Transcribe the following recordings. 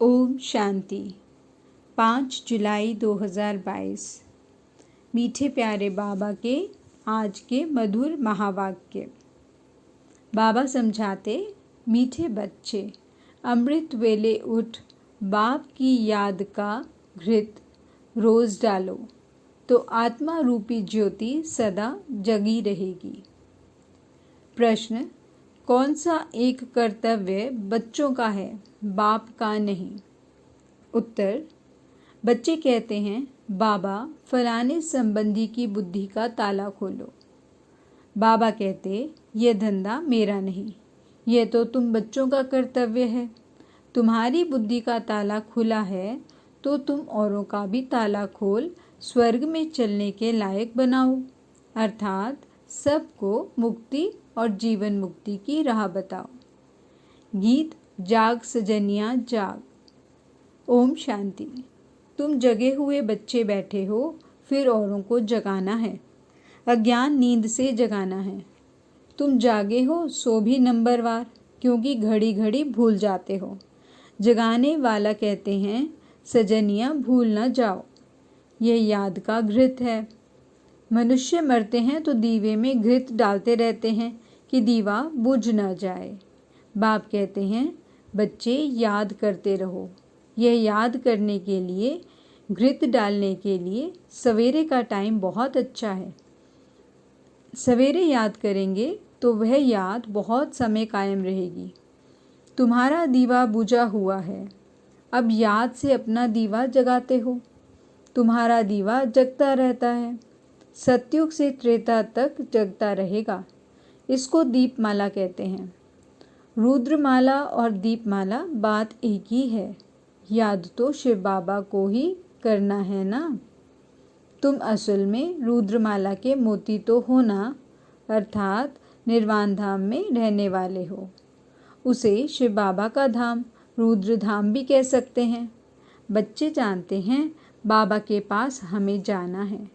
ओम शांति। 5 जुलाई 2022। मीठे प्यारे बाबा के आज के मधुर महावाक्य। बाबा समझाते, मीठे बच्चे, अमृत वेले उठ बाप की याद का घृत रोज डालो तो आत्मा रूपी ज्योति सदा जगी रहेगी। प्रश्न, कौन सा एक कर्तव्य बच्चों का है, बाप का नहीं? उत्तर, बच्चे कहते हैं, बाबा फलाने संबंधी की बुद्धि का ताला खोलो। बाबा कहते, यह धंधा मेरा नहीं, यह तो तुम बच्चों का कर्तव्य है। तुम्हारी बुद्धि का ताला खुला है तो तुम औरों का भी ताला खोल स्वर्ग में चलने के लायक बनाओ, अर्थात सबको मुक्ति और जीवन मुक्ति की राह बताओ। गीत जाग सजनिया जाग। ओम शांति। तुम जगे हुए बच्चे बैठे हो, फिर औरों को जगाना है, अज्ञान नींद से जगाना है। तुम जागे हो सो भी नंबरवार, क्योंकि घड़ी घड़ी भूल जाते हो। जगाने वाला कहते हैं, सजनिया भूल न जाओ, यह याद का घृत है। मनुष्य मरते हैं तो दीवे में घृत डालते रहते हैं कि दीवा बुझ न जाए। बाप कहते हैं, बच्चे याद करते रहो। यह याद करने के लिए, घृत डालने के लिए सवेरे का टाइम बहुत अच्छा है। सवेरे याद करेंगे तो वह याद बहुत समय कायम रहेगी। तुम्हारा दीवा बुझा हुआ है, अब याद से अपना दीवा जगाते हो। तुम्हारा दीवा जगता रहता है, सतयुग से त्रेता तक जगता रहेगा। इसको दीपमाला कहते हैं। रुद्रमाला और दीपमाला बात एक ही है। याद तो शिव बाबा को ही करना है ना। तुम असल में रुद्रमाला के मोती तो हो ना, अर्थात निर्वाण धाम में रहने वाले हो। उसे शिव बाबा का धाम, रुद्र धाम भी कह सकते हैं। बच्चे जानते हैं बाबा के पास हमें जाना है।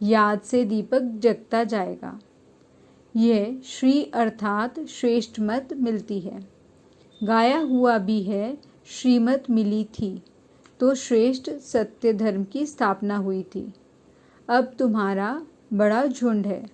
याद से दीपक जगता जाएगा। यह श्री अर्थात श्रेष्ठ मत मिलती है। गाया हुआ भी है, श्रीमत मिली थी तो श्रेष्ठ सत्य धर्म की स्थापना हुई थी। अब तुम्हारा बड़ा झुंड है,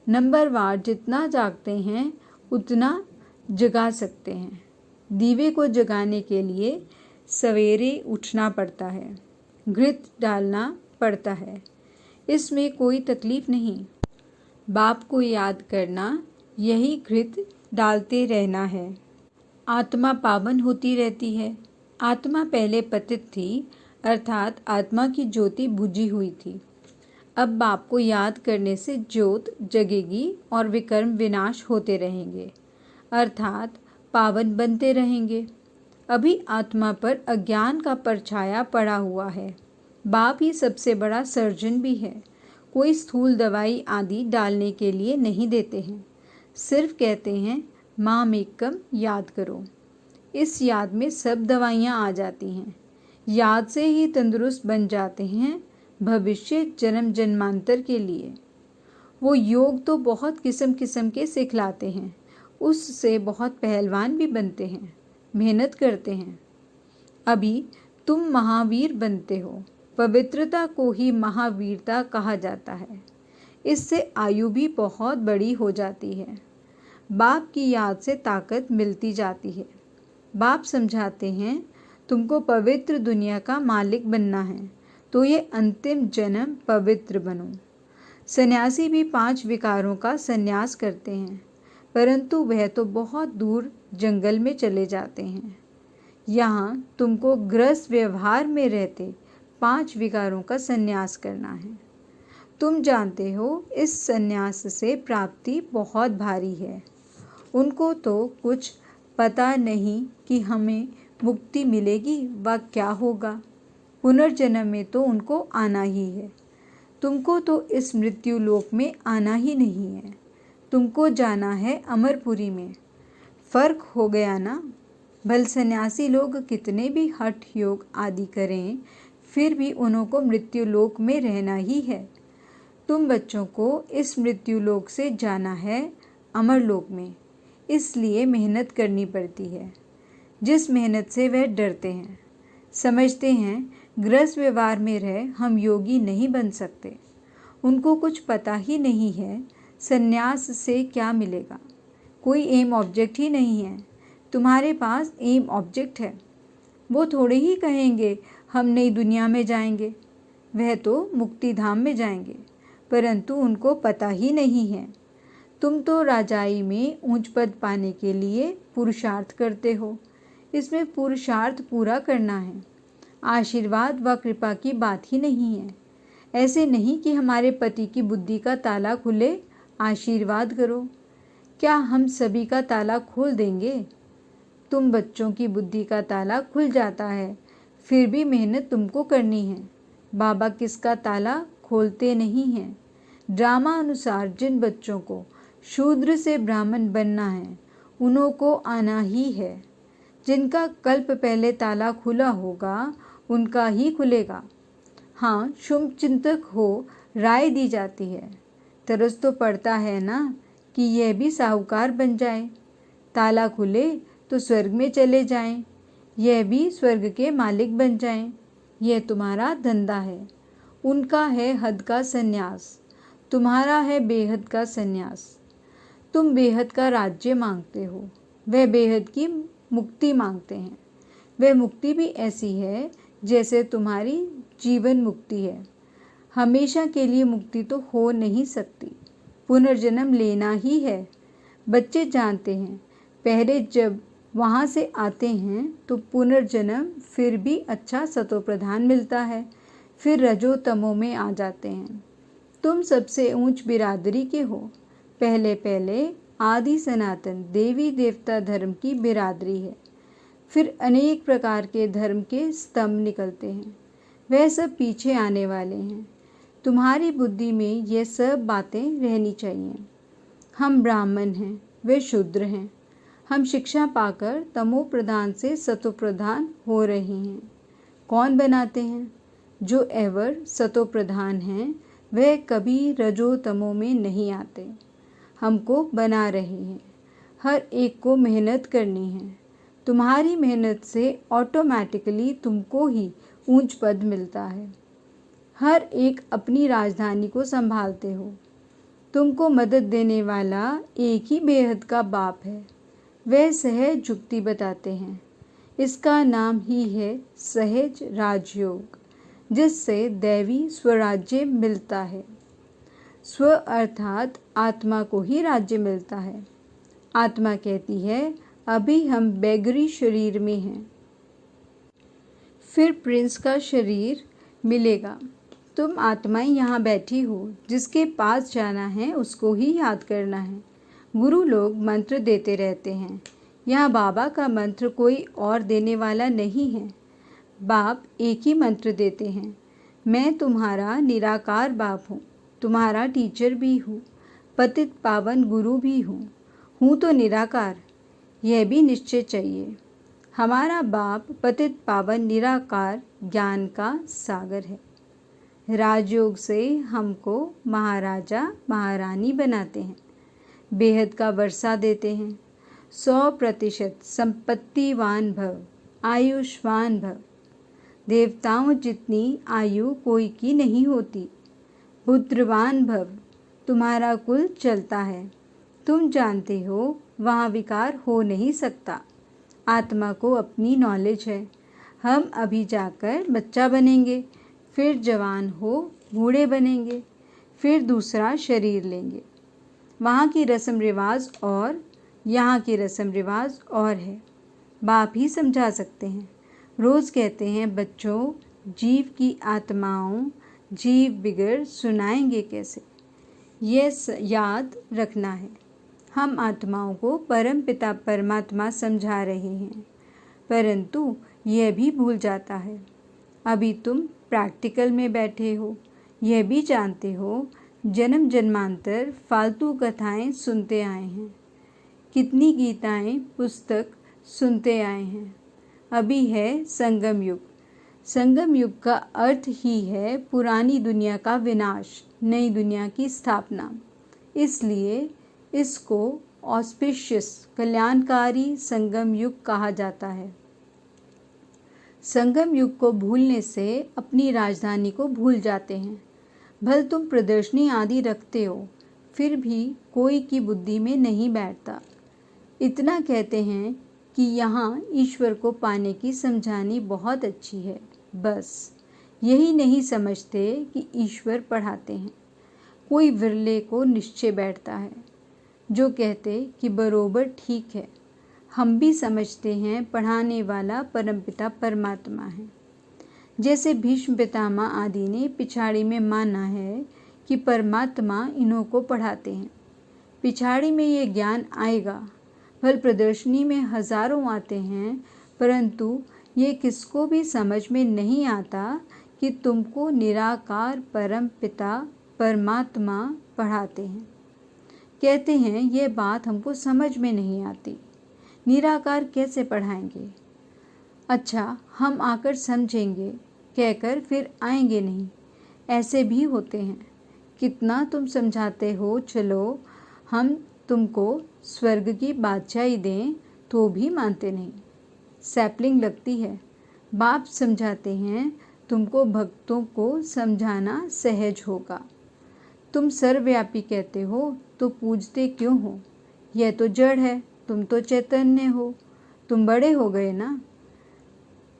नंबरवार जितना जागते हैं उतना जगा सकते हैं। दीवे को जगाने के लिए सवेरे उठना पड़ता है, घृत डालना पड़ता है, इसमें कोई तकलीफ नहीं। बाप को याद करना, यही घृत डालते रहना है। आत्मा पावन होती रहती है। आत्मा पहले पतित थी, अर्थात आत्मा की ज्योति बुझी हुई थी। अब बाप को याद करने से ज्योत जगेगी और विकर्म विनाश होते रहेंगे, अर्थात पावन बनते रहेंगे। अभी आत्मा पर अज्ञान का परछाया पड़ा हुआ है। बाप ही सबसे बड़ा सर्जन भी है। कोई स्थूल दवाई आदि डालने के लिए नहीं देते हैं, सिर्फ कहते हैं माम एकम याद करो। इस याद में सब दवाइयाँ आ जाती हैं। याद से ही तंदुरुस्त बन जाते हैं भविष्य जन्म जन्मांतर के लिए। वो योग तो बहुत किस्म किस्म के सिखलाते हैं, उससे बहुत पहलवान भी बनते हैं, मेहनत करते हैं। अभी तुम महावीर बनते हो। पवित्रता को ही महावीरता कहा जाता है। इससे आयु भी बहुत बड़ी हो जाती है। बाप की याद से ताकत मिलती जाती है। बाप समझाते हैं, तुमको पवित्र दुनिया का मालिक बनना है तो ये अंतिम जन्म पवित्र बनो। सन्यासी भी 5 विकारों का संन्यास करते हैं, परंतु वह तो बहुत दूर जंगल में चले जाते हैं। यहाँ तुमको गृहस्थ व्यवहार में रहते 5 विकारों का संन्यास करना है। तुम जानते हो इस संन्यास से प्राप्ति बहुत भारी है। उनको तो कुछ पता नहीं कि हमें मुक्ति मिलेगी व क्या होगा। पुनर्जन्म में तो उनको आना ही है। तुमको तो इस मृत्यु लोक में आना ही नहीं है। तुमको जाना है अमरपुरी में। फर्क हो गया ना। भल सन्यासी लोग कितने भी हठ योग आदि करें, फिर भी उनको मृत्यु लोक में रहना ही है। तुम बच्चों को इस मृत्यु लोक से जाना है अमर लोक में, इसलिए मेहनत करनी पड़ती है। जिस मेहनत से वह डरते हैं, समझते हैं गृहस्थ व्यवहार में रह हम योगी नहीं बन सकते। उनको कुछ पता ही नहीं है संन्यास से क्या मिलेगा। कोई एम ऑब्जेक्ट ही नहीं है। तुम्हारे पास एम ऑब्जेक्ट है। वो थोड़े ही कहेंगे हम नई दुनिया में जाएंगे, वह तो मुक्ति धाम में जाएंगे, परंतु उनको पता ही नहीं है। तुम तो राजाई में ऊंच पद पाने के लिए पुरुषार्थ करते हो। इसमें पुरुषार्थ पूरा करना है, आशीर्वाद व कृपा की बात ही नहीं है। ऐसे नहीं कि हमारे पति की बुद्धि का ताला खुले, आशीर्वाद करो। क्या हम सभी का ताला खोल देंगे? तुम बच्चों की बुद्धि का ताला खुल जाता है, फिर भी मेहनत तुमको करनी है। बाबा किसका ताला खोलते नहीं हैं। ड्रामा अनुसार जिन बच्चों को शूद्र से ब्राह्मण बनना है, उन्हों को आना ही है। जिनका कल्प पहले ताला खुला होगा, उनका ही खुलेगा। हाँ, शुभ चिंतक हो राय दी जाती है। तरस तो पड़ता है ना कि यह भी साहूकार बन जाए। ताला खुले तो स्वर्ग में चले जाएं, यह भी स्वर्ग के मालिक बन जाएं। यह तुम्हारा धंधा है। उनका है हद का संन्यास, तुम्हारा है बेहद का संन्यास। तुम बेहद का राज्य मांगते हो, वह बेहद की मुक्ति मांगते हैं। वह मुक्ति भी ऐसी है जैसे तुम्हारी जीवन मुक्ति है। हमेशा के लिए मुक्ति तो हो नहीं सकती, पुनर्जन्म लेना ही है। बच्चे जानते हैं पहले जब वहाँ से आते हैं तो पुनर्जन्म फिर भी अच्छा सतोप्रधान मिलता है, फिर रजो तमो में आ जाते हैं। तुम सबसे ऊंच बिरादरी के हो। पहले पहले आदि सनातन देवी देवता धर्म की बिरादरी है, फिर अनेक प्रकार के धर्म के स्तंभ निकलते हैं, वह सब पीछे आने वाले हैं। तुम्हारी बुद्धि में यह सब बातें रहनी चाहिए। हम ब्राह्मण हैं, वे शूद्र हैं। हम शिक्षा पाकर तमो प्रधान से सतो प्रधान हो रहे हैं। कौन बनाते हैं? जो एवर सतो प्रधान हैं, वह कभी रजो तमो में नहीं आते। हमको बना रहे हैं। हर एक को मेहनत करनी है। तुम्हारी मेहनत से ऑटोमेटिकली तुमको ही ऊंच पद मिलता है। हर एक अपनी राजधानी को संभालते हो। तुमको मदद देने वाला एक ही बेहद का बाप है। वह सहज युक्ति बताते हैं। इसका नाम ही है सहज राजयोग, जिससे दैवी स्वराज्य मिलता है। स्व अर्थात आत्मा को ही राज्य मिलता है। आत्मा कहती है अभी हम बेगरी शरीर में हैं, फिर प्रिंस का शरीर मिलेगा। तुम आत्माएं यहाँ बैठी हो, जिसके पास जाना है उसको ही याद करना है। गुरु लोग मंत्र देते रहते हैं। यहाँ बाबा का मंत्र कोई और देने वाला नहीं है। बाप एक ही मंत्र देते हैं, मैं तुम्हारा निराकार बाप हूँ, तुम्हारा टीचर भी हूँ, पतित पावन गुरु भी हूँ तो निराकार। यह भी निश्चय चाहिए। हमारा बाप पतित पावन निराकार ज्ञान का सागर है। राजयोग से हमको महाराजा महारानी बनाते हैं, बेहद का वर्षा देते हैं। 100% संपत्तिवान भव, आयुष्मान भव। देवताओं जितनी आयु कोई की नहीं होती। पुत्रवान भव, तुम्हारा कुल चलता है। तुम जानते हो वहाँ विकार हो नहीं सकता। आत्मा को अपनी नॉलेज है। हम अभी जाकर बच्चा बनेंगे, फिर जवान हो बूढ़े बनेंगे, फिर दूसरा शरीर लेंगे। वहाँ की रस्म रिवाज और यहाँ की रस्म रिवाज और है। बाप ही समझा सकते हैं। रोज़ कहते हैं बच्चों, जीव की आत्माओं जीव बिगड़ सुनाएंगे कैसे। यह याद रखना है। हम आत्माओं को परम पिता परमात्मा समझा रहे हैं, परंतु यह भी भूल जाता है। अभी तुम प्रैक्टिकल में बैठे हो, यह भी जानते हो जन्म जन्मांतर फालतू कथाएं सुनते आए हैं। कितनी गीताएं पुस्तक सुनते आए हैं। अभी है संगम युग। संगम युग का अर्थ ही है पुरानी दुनिया का विनाश, नई दुनिया की स्थापना। इसलिए इसको ऑस्पिशियस कल्याणकारी संगम युग कहा जाता है। संगम युग को भूलने से अपनी राजधानी को भूल जाते हैं। भल तुम प्रदर्शनी आदि रखते हो, फिर भी कोई की बुद्धि में नहीं बैठता। इतना कहते हैं कि यहाँ ईश्वर को पाने की समझानी बहुत अच्छी है, बस यही नहीं समझते कि ईश्वर पढ़ाते हैं। कोई विरले को निश्चय बैठता है जो कहते कि बरोबर ठीक है। हम भी समझते हैं पढ़ाने वाला परमपिता परमात्मा है। जैसे भीष्म पितामह आदि ने पिछाड़ी में माना है कि परमात्मा इन्हों को पढ़ाते हैं। पिछाड़ी में ये ज्ञान आएगा। भल प्रदर्शनी में हजारों आते हैं, परंतु ये किसको भी समझ में नहीं आता कि तुमको निराकार परम पिता परमात्मा पढ़ाते हैं। कहते हैं ये बात हमको समझ में नहीं आती, निराकार कैसे पढ़ाएंगे। अच्छा, हम आकर समझेंगे कहकर फिर आएंगे नहीं, ऐसे भी होते हैं। कितना तुम समझाते हो, चलो हम तुमको स्वर्ग की बादशाही दें तो भी मानते नहीं। सैपलिंग लगती है। बाप समझाते हैं तुमको भक्तों को समझाना सहज होगा। तुम सर्वव्यापी कहते हो तो पूजते क्यों हो? यह तो जड़ है, तुम तो चैतन्य हो, तुम बड़े हो गए ना।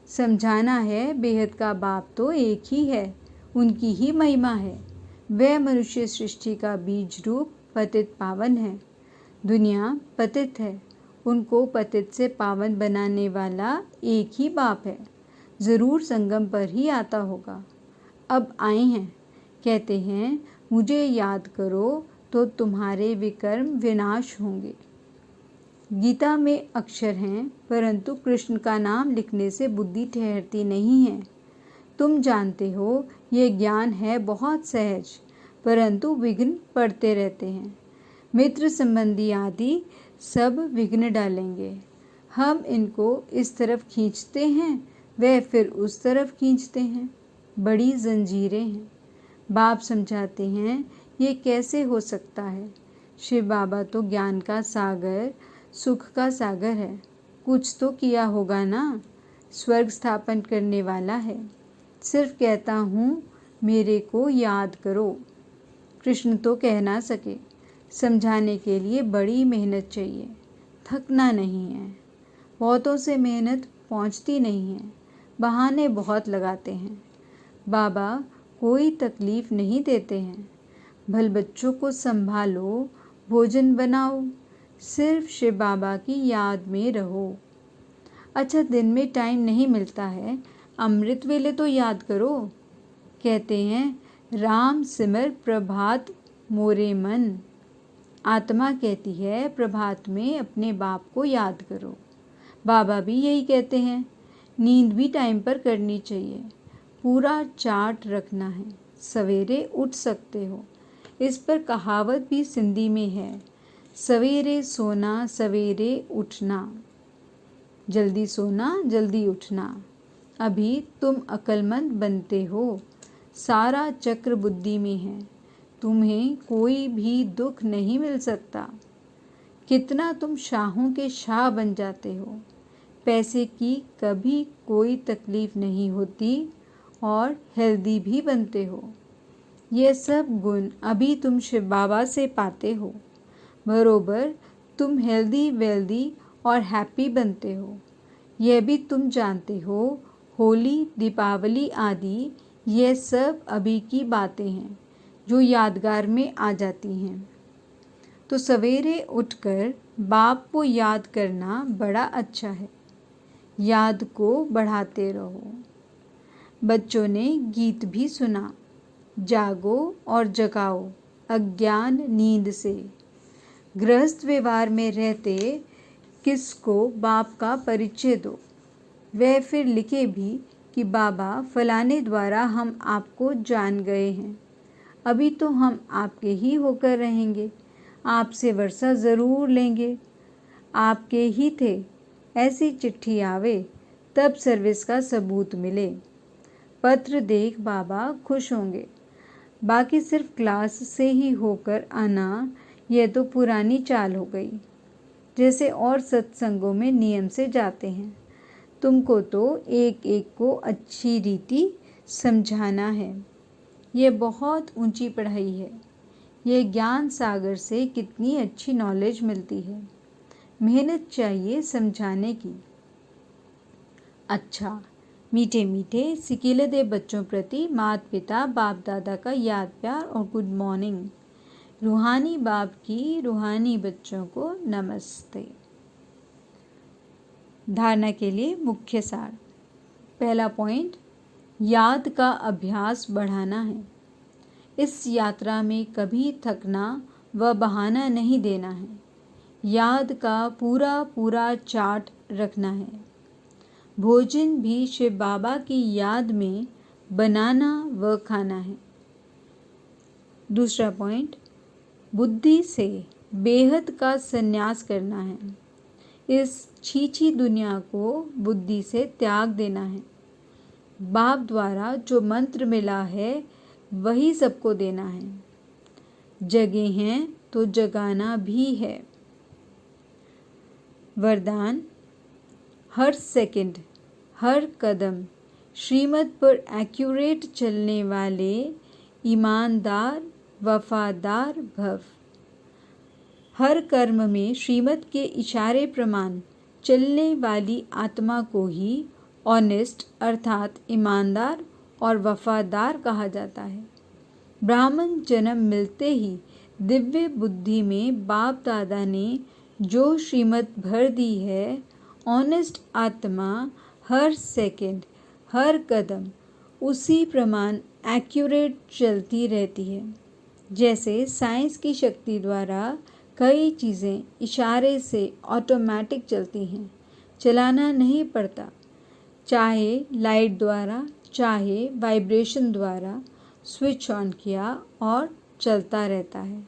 समझाना है बेहद का बाप तो एक ही है, उनकी ही महिमा है। वह मनुष्य सृष्टि का बीज रूप पतित पावन है। दुनिया पतित है, उनको पतित से पावन बनाने वाला एक ही बाप है। ज़रूर संगम पर ही आता होगा। अब आए हैं, कहते हैं मुझे याद करो तो तुम्हारे विकर्म विनाश होंगे। गीता में अक्षर हैं, परंतु कृष्ण का नाम लिखने से बुद्धि ठहरती नहीं है। तुम जानते हो ये ज्ञान है बहुत सहज, परंतु विघ्न पड़ते रहते हैं। मित्र संबंधी आदि सब विघ्न डालेंगे। हम इनको इस तरफ खींचते हैं, वह फिर उस तरफ खींचते हैं। बड़ी जंजीरें हैं। बाप समझाते हैं ये कैसे हो सकता है। शिव बाबा तो ज्ञान का सागर, सुख का सागर है। कुछ तो किया होगा ना, स्वर्ग स्थापन करने वाला है। सिर्फ कहता हूँ मेरे को याद करो। कृष्ण तो कह ना सके, समझाने के लिए बड़ी मेहनत चाहिए, थकना नहीं है। बहुतों से मेहनत पहुँचती नहीं है, बहाने बहुत लगाते हैं। बाबा कोई तकलीफ़ नहीं देते हैं। भल बच्चों को संभालो, भोजन बनाओ, सिर्फ शिव बाबा की याद में रहो। अच्छा, दिन में टाइम नहीं मिलता है, अमृत वेले तो याद करो। कहते हैं राम सिमर प्रभात मोरे मन। आत्मा कहती है प्रभात में अपने बाप को याद करो। बाबा भी यही कहते हैं। नींद भी टाइम पर करनी चाहिए, पूरा चार्ट रखना है। सवेरे उठ सकते हो। इस पर कहावत भी सिंधी में है, सवेरे सोना सवेरे उठना, जल्दी सोना जल्दी उठना। अभी तुम अक्लमंद बनते हो, सारा चक्र बुद्धि में है, तुम्हें कोई भी दुख नहीं मिल सकता। कितना तुम शाहों के शाह बन जाते हो। पैसे की कभी कोई तकलीफ़ नहीं होती और हेल्दी भी बनते हो। ये सब गुण अभी तुम शिव बाबा से पाते हो। बरोबर तुम हेल्दी वेल्दी और हैप्पी बनते हो। यह भी तुम जानते हो। होली दीपावली आदि ये सब अभी की बातें हैं जो यादगार में आ जाती हैं। तो सवेरे उठकर बाप को याद करना बड़ा अच्छा है। याद को बढ़ाते रहो। बच्चों ने गीत भी सुना, जागो और जगाओ अज्ञान नींद से। गृहस्थ व्यवहार में रहते किसको बाप का परिचय दो। वह फिर लिखे भी कि बाबा फलाने द्वारा हम आपको जान गए हैं। अभी तो हम आपके ही होकर रहेंगे, आपसे वर्षा ज़रूर लेंगे, आपके ही थे। ऐसी चिट्ठी आवे तब सर्विस का सबूत मिले। पत्र देख बाबा खुश होंगे। बाकी सिर्फ क्लास से ही होकर आना, यह तो पुरानी चाल हो गई। जैसे और सत्संगों में नियम से जाते हैं तुमको तो एक एक को अच्छी रीति समझाना है। ये बहुत ऊंची पढ़ाई है। ये ज्ञान सागर से कितनी अच्छी नॉलेज मिलती है। मेहनत चाहिए समझाने की। अच्छा, मीठे मीठे सिकीलदे बच्चों प्रति माता पिता बाप दादा का याद प्यार और गुड मॉर्निंग। रूहानी बाप की रूहानी बच्चों को नमस्ते। धारणा के लिए मुख्य सार। पहला पॉइंट, याद का अभ्यास बढ़ाना है। इस यात्रा में कभी थकना व बहाना नहीं देना है। याद का पूरा पूरा चार्ट रखना है। भोजन भी शिव बाबा की याद में बनाना व खाना है। दूसरा पॉइंट, बुद्धि से बेहद का संन्यास करना है। इस छीछी दुनिया को बुद्धि से त्याग देना है। बाप द्वारा जो मंत्र मिला है वही सबको देना है। जगे हैं तो जगाना भी है। वरदान, हर सेकंड हर कदम श्रीमत पर एक्यूरेट चलने वाले ईमानदार वफादार भव। हर कर्म में श्रीमत के इशारे प्रमाण चलने वाली आत्मा को ही ऑनेस्ट अर्थात ईमानदार और वफादार कहा जाता है। ब्राह्मण जन्म मिलते ही दिव्य बुद्धि में बाप दादा ने जो श्रीमत भर दी है, ऑनेस्ट आत्मा हर सेकंड हर कदम उसी प्रमाण एक्यूरेट चलती रहती है। जैसे साइंस की शक्ति द्वारा कई चीज़ें इशारे से ऑटोमेटिक चलती हैं, चलाना नहीं पड़ता। चाहे लाइट द्वारा चाहे वाइब्रेशन द्वारा स्विच ऑन किया और चलता रहता है।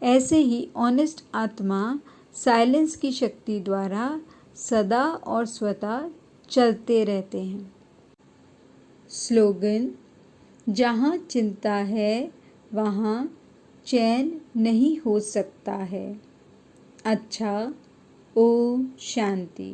ऐसे ही ऑनेस्ट आत्मा साइलेंस की शक्ति द्वारा सदा और स्वतः चलते रहते हैं। स्लोगन, जहाँ चिंता है वहाँ चैन नहीं हो सकता है। अच्छा, ओम शांति।